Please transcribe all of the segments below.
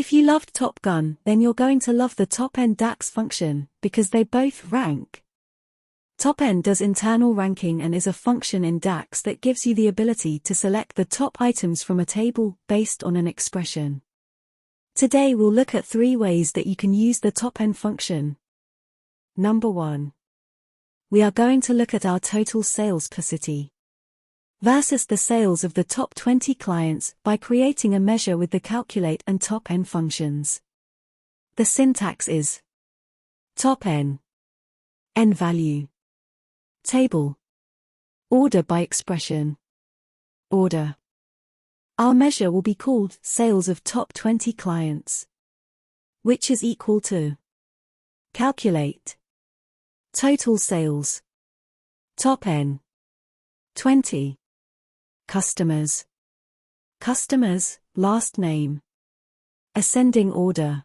If you loved Top Gun, then you're going to love the TOPN DAX function, because they both rank. TOPN does internal ranking and is a function in DAX that gives you the ability to select the top items from a table, based on an expression. Today we'll look at 3 ways that you can use the TOPN function. Number 1. We are going to look at our total sales per city versus the sales of the top 20 clients by creating a measure with the CALCULATE and TOPN functions. The syntax is TOPN, N value, table, order by expression, order. Our measure will be called sales of top 20 clients, which is equal to CALCULATE total sales TOPN 20 customers last name ascending order.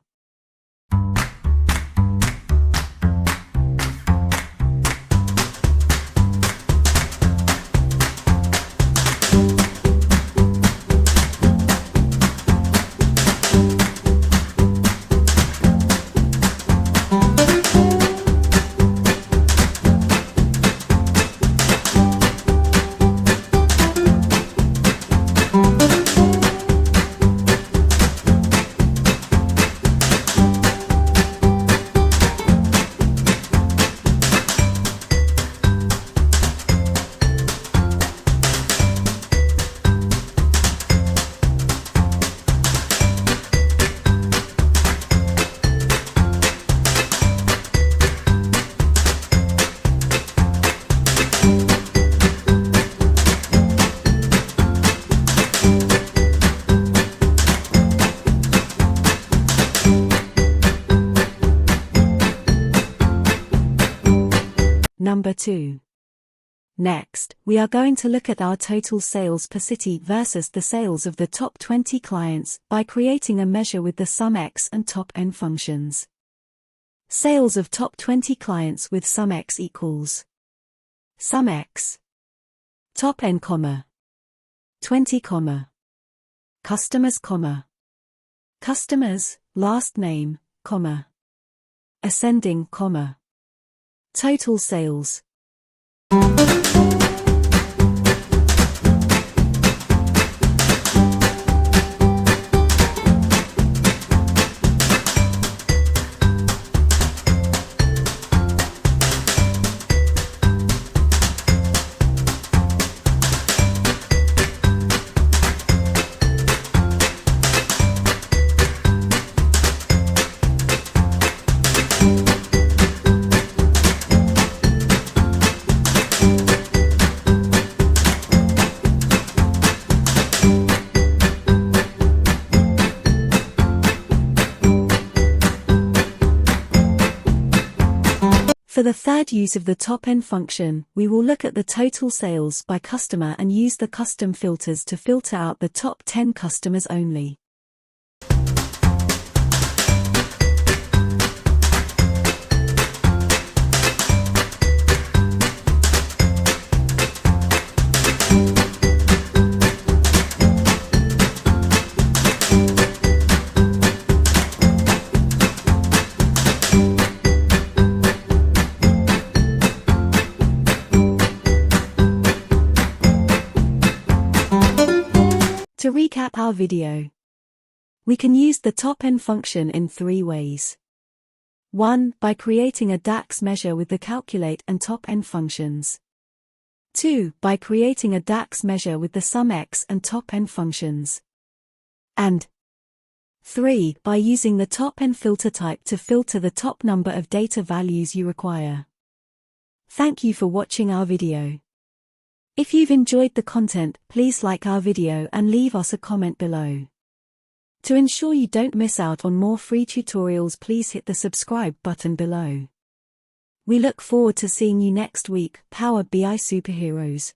Number 2. Next, we are going to look at our total sales per city versus the sales of the top 20 clients by creating a measure with the SUMX and TOPN functions. Sales of top 20 clients with SUMX equals SUMX TOPN, 20, customers, customers, last name, ascending, total sales. For the third use of the TOPN function, we will look at the total sales by customer and use the custom filters to filter out the top 10 customers only. To recap our video, we can use the TOPN function in 3 ways. 1. By creating a DAX measure with the CALCULATE and TOPN functions. 2. By creating a DAX measure with the SUMX and TOPN functions. And 3. By using the TOPN filter type to filter the top number of data values you require. Thank you for watching our video. If you've enjoyed the content, please like our video and leave us a comment below. To ensure you don't miss out on more free tutorials, please hit the subscribe button below. We look forward to seeing you next week. Power BI Superheroes.